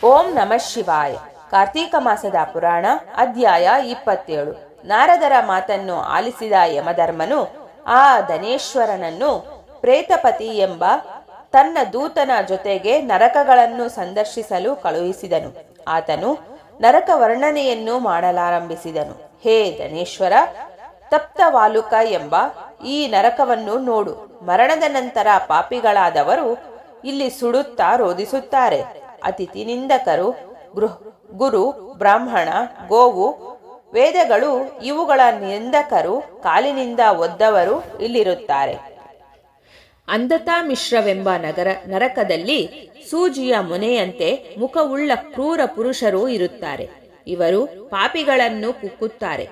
ಓಂ ನಮಃ ಶಿವಾಯ. ಕಾರ್ತೀಕ ಮಾಸದ ಪುರಾಣ ಅಧ್ಯಾಯ 27. ನಾರದರ ಮಾತನ್ನು ಆಲಿಸಿದ ಯಮಧರ್ಮನು ಆ ಧನೇಶ್ವರನನ್ನು ಪ್ರೇತಪತಿ ಎಂಬ ತನ್ನ ದೂತನ ಜೊತೆಗೆ ನರಕಗಳನ್ನು ಸಂದರ್ಶಿಸಲು ಕಳುಹಿಸಿದನು. ಆತನು ನರಕ ವರ್ಣನೆಯನ್ನು ಮಾಡಲಾರಂಭಿಸಿದನು. ಹೇ ಧನೇಶ್ವರ, ತಪ್ತವಾಲುಕ ಎಂಬ ಈ ನರಕವನ್ನು ನೋಡು. ಮರಣದ ನಂತರ ಪಾಪಿಗಳಾದವರು ಇಲ್ಲಿ ಸುಡುತ್ತಾ ರೋಧಿಸುತ್ತಾರೆ. ಅತಿಥಿ ನಿಂದಕರು, ಗುರು, ಬ್ರಾಹ್ಮಣ, ಗೋವು, ವೇದಗಳು ಇವುಗಳ ನಿಂದಕರು, ಕಾಲಿನಿಂದ ಒದ್ದವರು ಇಲ್ಲಿರುತ್ತಾರೆ. ಅಂಧತಾ ಮಿಶ್ರವೆಂಬ ನರಕದಲ್ಲಿ ಸೂಜಿಯ ಮೊನೆಯಂತೆ ಮುಖವುಳ್ಳ ಕ್ರೂರ ಪುರುಷರು ಇರುತ್ತಾರೆ. ಇವರು ಪಾಪಿಗಳನ್ನು ಕುಕ್ಕುತ್ತಾರೆ.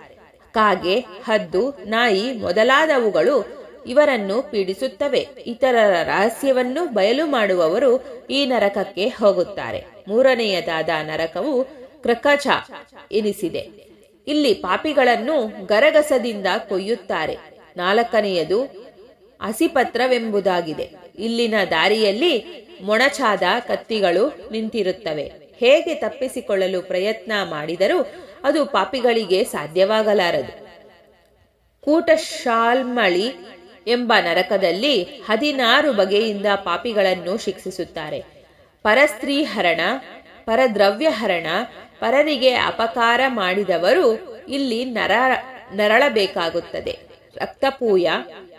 ಕಾಗೆ, ಹದ್ದು, ನಾಯಿ ಮೊದಲಾದವುಗಳು ಇವರನ್ನು ಪೀಡಿಸುತ್ತವೆ. ಇತರರ ರಹಸ್ಯವನ್ನು ಬಯಲು ಮಾಡುವವರು ಈ ನರಕಕ್ಕೆ ಹೋಗುತ್ತಾರೆ. ಮೂರನೆಯದಾದ ನರಕವು ಕ್ರಕಚ ಎನಿಸಿದೆ. ಇಲ್ಲಿ ಪಾಪಿಗಳನ್ನು ಗರಗಸದಿಂದ ಕೊಯ್ಯುತ್ತಾರೆ. ನಾಲ್ಕನೆಯದು ಹಸಿಪತ್ರವೆಂಬುದಾಗಿದೆ. ಇಲ್ಲಿನ ದಾರಿಯಲ್ಲಿ ಮೊಣಚಾದ ಕತ್ತಿಗಳು ನಿಂತಿರುತ್ತವೆ. ಹೇಗೆ ತಪ್ಪಿಸಿಕೊಳ್ಳಲು ಪ್ರಯತ್ನ ಮಾಡಿದರೂ ಅದು ಪಾಪಿಗಳಿಗೆ ಸಾಧ್ಯವಾಗಲಾರದು. ಕೂಟಶಾಲ್ಮಳಿ ಎಂಬ ನರಕದಲ್ಲಿ 16 ಬಗೆಯಿಂದ ಪಾಪಿಗಳನ್ನು ಶಿಕ್ಷಿಸುತ್ತಾರೆ. ಪರಸ್ತ್ರೀಹರಣ, ಪರದ್ರವ್ಯಹರಣ, ಪರರಿಗೆ ಅಪಕಾರ ಮಾಡಿದವರು ಇಲ್ಲಿ ನರಳಬೇಕಾಗುತ್ತದೆ. ರಕ್ತಪೂಯ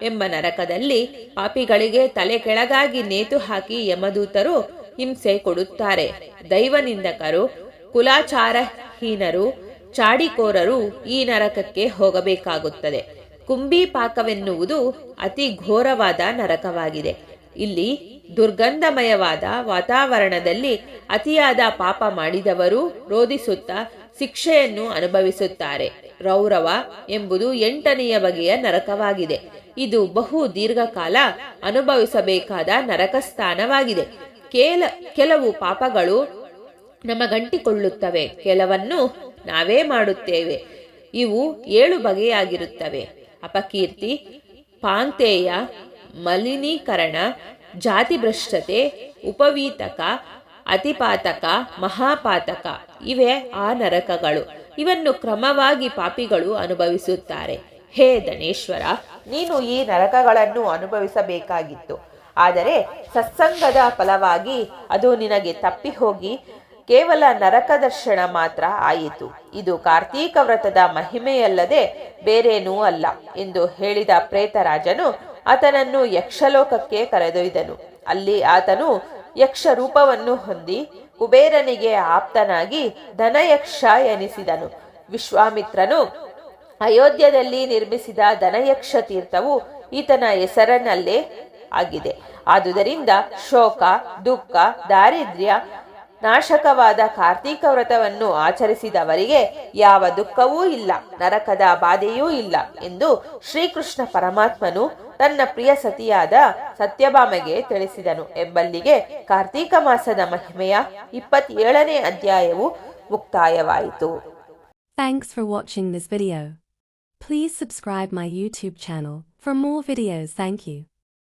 ಎಂಬ ನರಕದಲ್ಲಿ ಪಾಪಿಗಳಿಗೆ ತಲೆ ಕೆಳಗಾಗಿ ನೇತು ಹಾಕಿ ಯಮದೂತರು ಹಿಂಸೆ ಕೊಡುತ್ತಾರೆ. ದೈವನಿಂದಕರು, ಕುಲಾಚಾರಹೀನರು, ಚಾಡಿಕೋರರು ಈ ನರಕಕ್ಕೆ ಹೋಗಬೇಕಾಗುತ್ತದೆ. ಕುಂಭೀಪಾಕವೆನ್ನುವುದು ಅತಿ ಘೋರವಾದ ನರಕವಾಗಿದೆ. ಇಲ್ಲಿ ದುರ್ಗಂಧಮಯವಾದ ವಾತಾವರಣದಲ್ಲಿ ಅತಿಯಾದ ಪಾಪ ಮಾಡಿದವರು ರೋಧಿಸುತ್ತಾ ಶಿಕ್ಷೆಯನ್ನು ಅನುಭವಿಸುತ್ತಾರೆ. ರೌರವ ಎಂಬುದು 8ನೆಯ ಬಗೆಯ ನರಕವಾಗಿದೆ. ಇದು ಬಹು ದೀರ್ಘಕಾಲ ಅನುಭವಿಸಬೇಕಾದ ನರಕ ಸ್ಥಾನವಾಗಿದೆ. ಕೆಲವು ಪಾಪಗಳು ನಮಗಂಟಿಕೊಳ್ಳುತ್ತವೆ, ಕೆಲವನ್ನು ನಾವೇ ಮಾಡುತ್ತೇವೆ. ಇವು 7 ಬಗೆಯಾಗಿರುತ್ತವೆ. ಅಪಕೀರ್ತಿ, ಪಾಂತೇಯ, ಮಲಿನೀಕರಣ, ಜಾತಿಭ್ರಷ್ಟತೆ, ಉಪವೀತಕ, ಅತಿಪಾತಕ, ಮಹಾಪಾತಕ ಇವೇ ಆ ನರಕಗಳು. ಇವನ್ನು ಕ್ರಮವಾಗಿ ಪಾಪಿಗಳು ಅನುಭವಿಸುತ್ತಾರೆ. ಹೇ ಧನೇಶ್ವರ, ನೀನು ಈ ನರಕಗಳನ್ನು ಅನುಭವಿಸಬೇಕಾಗಿತ್ತು. ಆದರೆ ಸತ್ಸಂಗದ ಫಲವಾಗಿ ಅದು ನಿನಗೆ ತಪ್ಪಿ ಹೋಗಿ ಕೇವಲ ನರಕ ದರ್ಶನ ಮಾತ್ರ ಆಯಿತು. ಇದು ಕಾರ್ತೀಕ ವ್ರತದ ಮಹಿಮೆಯಲ್ಲದೆ ಬೇರೇನೂ ಅಲ್ಲ ಎಂದು ಹೇಳಿದ ಪ್ರೇತರಾಜನು ಆತನನ್ನು ಯಕ್ಷಲೋಕಕ್ಕೆ ಕರೆದೊಯ್ದನು. ಅಲ್ಲಿ ಆತನು ಯಕ್ಷ ರೂಪವನ್ನು ಹೊಂದಿ ಕುಬೇರನಿಗೆ ಆಪ್ತನಾಗಿ ಧನಯಕ್ಷ ಎನಿಸಿದನು. ವಿಶ್ವಾಮಿತ್ರನು ಅಯೋಧ್ಯದಲ್ಲಿ ನಿರ್ಮಿಸಿದ ಧನಯಕ್ಷ ತೀರ್ಥವು ಈತನ ಹೆಸರಿನಲ್ಲೇ ಆಗಿದೆ. ಆದುದರಿಂದ ಶೋಕ, ದುಃಖ, ದಾರಿದ್ರ್ಯ ನಾಶಕವಾದ ಕಾರ್ತೀಕ ವ್ರತವನ್ನು ಆಚರಿಸಿದವರಿಗೆ ಯಾವ ದುಃಖವೂ ಇಲ್ಲ, ನರಕದ ಬಾಧೆಯೂ ಇಲ್ಲ ಎಂದು ಶ್ರೀಕೃಷ್ಣ ಪರಮಾತ್ಮನು ತನ್ನ ಪ್ರಿಯ ಸತಿಯಾದ ಸತ್ಯಭಾಮೆಗೆ ತಿಳಿಸಿದನು ಎಂಬಲ್ಲಿಗೆ ಕಾರ್ತೀಕ ಮಾಸದ ಮಹಿಮೆಯ 27ನೇ ಅಧ್ಯಾಯವು ಮುಕ್ತಾಯವಾಯಿತು. Thanks for watching this video. Please subscribe my YouTube channel for more videos. Thank you.